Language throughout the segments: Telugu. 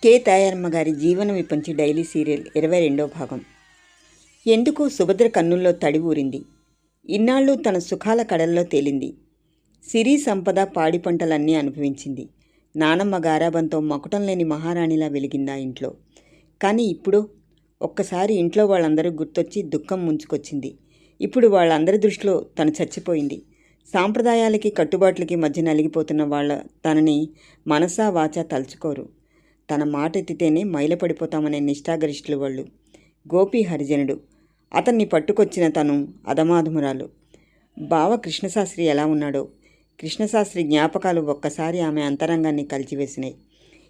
కె తాయారమ్మ గారి జీవన విపంచి డైలీ సీరియల్ 22వ భాగం. ఎందుకు సుభద్ర కన్నుల్లో తడి ఊరింది. ఇన్నాళ్ళు తన సుఖాల కడల్లో తేలింది. సిరి సంపద పాడి పంటలన్నీ అనుభవించింది. నానమ్మ గారాబంతో మకుటం లేని మహారాణిలా వెలిగిందా ఇంట్లో. కానీ ఇప్పుడు ఒక్కసారి ఇంట్లో వాళ్ళందరూ గుర్తొచ్చి దుఃఖం ముంచుకొచ్చింది. ఇప్పుడు వాళ్ళందరి దృష్టిలో తను చచ్చిపోయింది. సాంప్రదాయాలకి కట్టుబాట్లకి మధ్య నలిగిపోతున్న వాళ్ళ తనని మనసా వాచా తలుచుకోరు. తన మాట ఎత్తితేనే మైలపడిపోతామనే నిష్ఠాగరిష్ఠులు వాళ్ళు. గోపి హరిజనుడు. అతన్ని పట్టుకొచ్చిన తను అధమాధమురాలు. బావ కృష్ణశాస్త్రి ఎలా ఉన్నాడో. కృష్ణశాస్త్రి జ్ఞాపకాలు ఒక్కసారి ఆమె అంతరంగాన్ని కలిచివేసినాయి.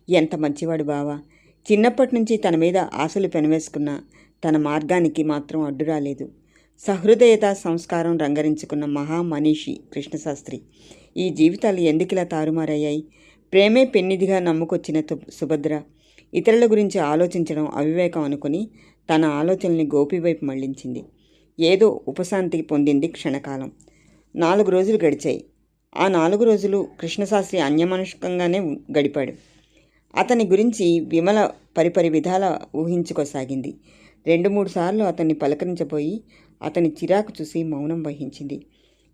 ఎంత మంచివాడు బావ. చిన్నప్పటి నుంచి తన మీద ఆశలు పెనవేసుకున్న తన మార్గానికి మాత్రం అడ్డు రాలేదు. సహృదయత సంస్కారం రంగరించుకున్న మహామనీషి కృష్ణశాస్త్రి. ఈ జీవితాలు ఎందుకిలా తారుమారయ్యాయి. ప్రేమే పెన్నిదిగా నమ్ముకొచ్చిన సుభద్ర ఇతరుల గురించి ఆలోచించడం అవివేకం అనుకుని తన ఆలోచనల్ని గోపి వైపు మళ్లించింది. ఏదో ఉపశాంతికి పొందింది క్షణకాలం. 4 రోజులు గడిచాయి. ఆ 4 రోజులు కృష్ణశాస్త్రి అన్యమనస్కంగానే గడిపాడు. అతని గురించి విమల పరిపరి విధాల ఊహించుకోసాగింది. 2-3 సార్లు అతన్ని పలకరించబోయి అతని చిరాకు చూసి మౌనం వహించింది.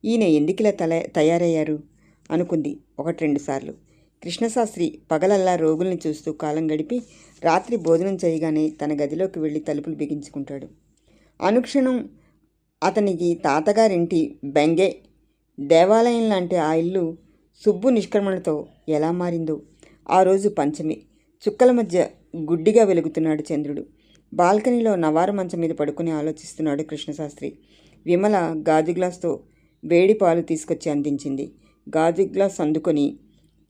ఈయన ఎందుకిలా తయారయ్యారు అనుకుంది 1-2 సార్లు. కృష్ణశాస్త్రి పగలల్లా రోగుల్ని చూస్తూ కాలం గడిపి రాత్రి భోజనం చేయగానే తన గదిలోకి వెళ్ళి తలుపులు బిగించుకుంటాడు. అనుక్షణం అతనికి తాతగారింటి బెంగే. దేవాలయం లాంటి ఆ ఇల్లు సుబ్బు నిష్క్రమణతో ఎలా మారిందో. ఆ రోజు పంచమి. చుక్కల మధ్య గుడ్డిగా వెలుగుతున్నాడు చంద్రుడు. బాల్కనీలో నవారు మంచం మీద పడుకుని ఆలోచిస్తున్నాడు కృష్ణశాస్త్రి. విమల గాజు గ్లాస్తో వేడి పాలు తీసుకొచ్చి అందించింది. గాజు గ్లాస్ అందుకొని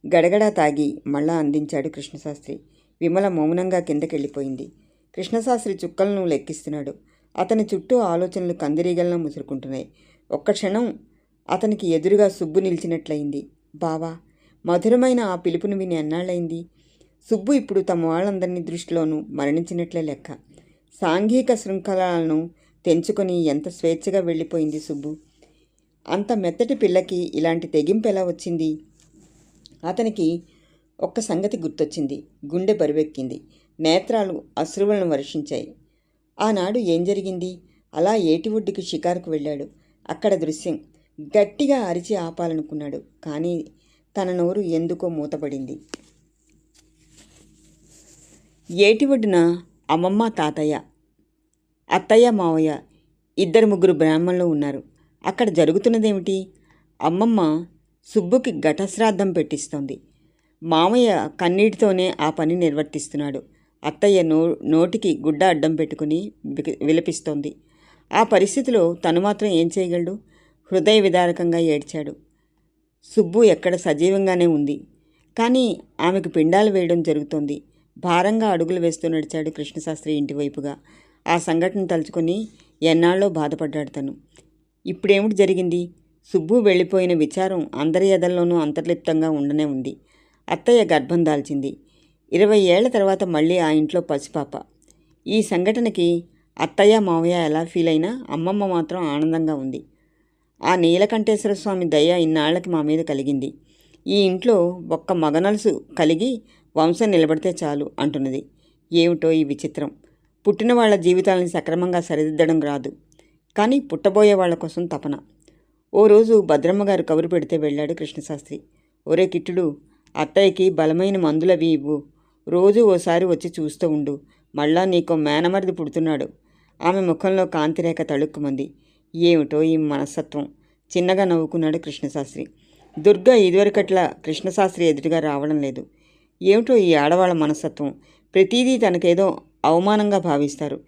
గడగడా తాగి మళ్ళా అందించాడు కృష్ణశాస్త్రి. విమల మౌనంగా కిందకెళ్ళిపోయింది. కృష్ణశాస్త్రి చుక్కలను లెక్కిస్తున్నాడు. అతని చుట్టూ ఆలోచనలు కందిరీగలను ముసురుకుంటున్నాయి. ఒక్క క్షణం అతనికి ఎదురుగా సుబ్బు నిలిచినట్లయింది. బావా, మధురమైన ఆ పిలుపును విని ఎన్నాళ్ళయింది. సుబ్బు ఇప్పుడు తమ వాళ్ళందరినీ దృష్టిలోనూ మరణించినట్లే లెక్క. సాంఘిక శృంఖలాలను తెంచుకొని ఎంత స్వేచ్ఛగా వెళ్ళిపోయింది సుబ్బు. అంత మెత్తటి పిల్లకి ఇలాంటి తెగింపు ఎలా వచ్చింది. అతనికి ఒక్క సంగతి గుర్తొచ్చింది. గుండె బరువెక్కింది. నేత్రాలు అశ్రువులను వర్షించాయి. ఆనాడు ఏం జరిగింది. అలా ఏటి ఒడ్డుకి షికారుకు వెళ్ళాడు. అక్కడ దృశ్యం గట్టిగా అరిచి ఆపాలనుకున్నాడు. కానీ తన నోరు ఎందుకో మూతపడింది. ఏటి ఒడ్డున అమ్మమ్మ, తాతయ్య, అత్తయ్య, మావయ్య 2-3 బ్రాహ్మణులు ఉన్నారు. అక్కడ జరుగుతున్నదేమిటి. అమ్మమ్మ సుబ్బుకి ఘటశ్రాద్ధం పెట్టిస్తోంది. మామయ్య కన్నీటితోనే ఆ పని నిర్వర్తిస్తున్నాడు. అత్తయ్య నోటికి గుడ్డ అడ్డం పెట్టుకుని విలపిస్తోంది. ఆ పరిస్థితిలో తను మాత్రం ఏం చేయగలడు. హృదయ విదారకంగా ఏడ్చాడు. సుబ్బు ఎక్కడ సజీవంగానే ఉంది. కానీ ఆమెకు పిండాలు వేయడం జరుగుతోంది. భారంగా అడుగులు వేస్తూ నడిచాడు కృష్ణశాస్త్రి ఇంటివైపుగా. ఆ సంఘటన తలుచుకొని ఎన్నాళ్ళో బాధపడ్డాడు తను. ఇప్పుడేమిటి జరిగింది. సుబ్బు వెళ్ళిపోయిన విచారం అందరి ఎదల్లోనూ అంతర్లిప్తంగా ఉండనే ఉంది. అత్తయ్య గర్భం దాల్చింది. 20 ఏళ్ల తర్వాత మళ్ళీ ఆ ఇంట్లో పసిపాప. ఈ సంఘటనకి అత్తయ్య, మావయ్య ఎలా ఫీల్ అయినా అమ్మమ్మ మాత్రం ఆనందంగా ఉంది. ఆ నీలకంఠేశ్వర స్వామి దయ ఇన్నాళ్లకి మా మీద కలిగింది. ఈ ఇంట్లో ఒక్క మగనలుసు కలిగి వంశం నిలబడితే చాలు అంటున్నది. ఏమిటో ఈ విచిత్రం. పుట్టిన వాళ్ల జీవితాలని సక్రమంగా సరిదిద్దడం రాదు. కానీ పుట్టబోయే వాళ్ల కోసం తపన. ఓ రోజు భద్రమ్మగారు కబురు పెడితే వెళ్ళాడు కృష్ణశాస్త్రి. ఒరే కిట్టుడు, అత్తయ్యకి బలమైన మందులవి ఇవ్వు. రోజు ఓసారి వచ్చి చూస్తూ ఉండు. మళ్ళా నీకో మేనమరిది పుడుతున్నాడు. ఆమె ముఖంలో కాంతిరేఖ తళుక్కుమంది. ఏమిటో ఈ మనస్తత్వం. చిన్నగా నవ్వుకున్నాడు కృష్ణశాస్త్రి. దుర్గ ఇదివరకట్లా కృష్ణశాస్త్రి ఎదుటిగా రావడం లేదు. ఏమిటో ఈ ఆడవాళ్ళ మనస్తత్వం. ప్రతిదీ తనకేదో అవమానంగా భావిస్తారు.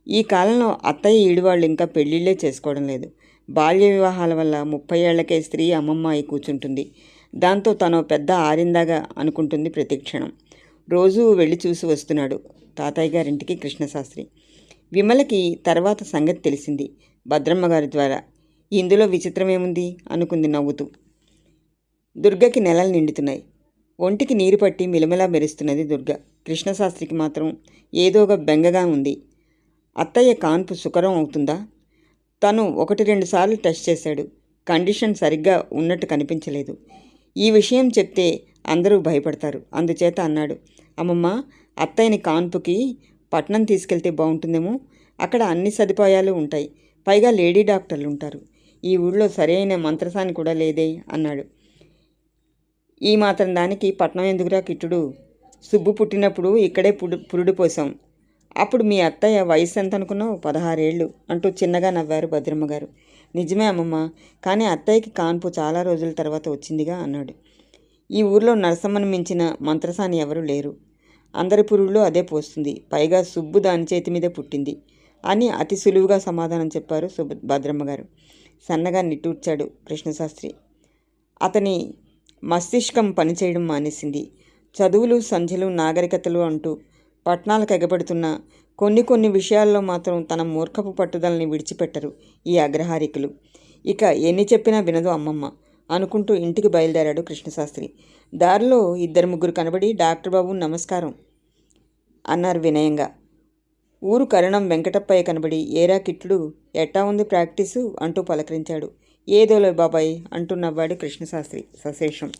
ఈ కాలంలో అత్తయ్య ఈడువాళ్ళు ఇంకా పెళ్ళిళ్ళే చేసుకోవడం లేదు. బాల్య వివాహాల వల్ల 30 ఏళ్లకే స్త్రీ అమ్మమ్మ అయి కూర్చుంటుంది. దాంతో తను పెద్ద ఆరిందాగా అనుకుంటుంది ప్రతిక్షణం. రోజూ వెళ్ళి చూసి వస్తున్నాడు తాతయ్య గారింటికి కృష్ణశాస్త్రి. విమలకి తర్వాత సంగతి తెలిసింది భద్రమ్మగారి ద్వారా. ఇందులో విచిత్రమేముంది అనుకుంది నవ్వుతూ. దుర్గకి నెలలు నిండుతున్నాయి. ఒంటికి నీరు పట్టి మిలమిలా మెరుస్తున్నది దుర్గ. కృష్ణశాస్త్రికి మాత్రం ఏదోగా బెంగగా ఉంది. అత్తయ్య కాన్పు సుకరం అవుతుందా. తను 1-2 సార్లు టెస్ట్ చేశాడు. కండిషన్ సరిగ్గా ఉన్నట్టు కనిపించలేదు. ఈ విషయం చెప్తే అందరూ భయపడతారు. అందుచేత అన్నాడు, అమ్మమ్మ అత్తయ్యని కాన్పుకి పట్నం తీసుకెళ్తే బాగుంటుందేమో. అక్కడ అన్ని సదుపాయాలు ఉంటాయి. పైగా లేడీ డాక్టర్లు ఉంటారు. ఈ ఊళ్ళో సరైన మంత్రసాని కూడా లేదే అన్నాడు. ఈ మాత్రం దానికి పట్నం ఎందుకురా కిట్టుడు? సుబ్బు పుట్టినప్పుడు ఇక్కడే పురుడు పోసాం. అప్పుడు మీ అత్తయ్య వయసు ఎంత అనుకున్నావు? 16 ఏళ్ళు అంటూ చిన్నగా నవ్వారు భద్రమ్మగారు. నిజమే అమ్మమ్మ, కానీ అత్తయ్యకి కాన్పు చాలా రోజుల తర్వాత వచ్చిందిగా అన్నాడు. ఈ ఊర్లో నరసమ్మను మించిన మంత్రసాని ఎవరూ లేరు. అందరి పురుళ్ళు అదే పోస్తుంది. పైగా సుబ్బు దాని చేతి మీదే పుట్టింది అని అతి సులువుగా సమాధానం చెప్పారు భద్రమ్మగారు. సన్నగా నిట్టూర్చాడు కృష్ణశాస్త్రి. అతని మస్తిష్కం పనిచేయడం మానేసింది. చదువులు, సంధ్యలు, నాగరికతలు అంటూ పట్నాలకు ఎగబడుతున్న కొన్ని విషయాల్లో మాత్రం తన మూర్ఖపు పట్టుదలని విడిచిపెట్టరు ఈ అగ్రహారికులు. ఇక ఎన్ని చెప్పినా వినదు అమ్మమ్మ అనుకుంటూ ఇంటికి బయలుదేరాడు కృష్ణశాస్త్రి. దారిలో 2-3 కనబడి, డాక్టర్ బాబు నమస్కారం అన్నారు వినయంగా. ఊరు కరణం వెంకటప్పయ్య కనబడి, ఏరా కిట్లు, ఎట్టా ఉంది ప్రాక్టీసు అంటూ పలకరించాడు. ఏదోలే బాబాయ్ అంటూ నవ్వాడు కృష్ణశాస్త్రి సశేషం.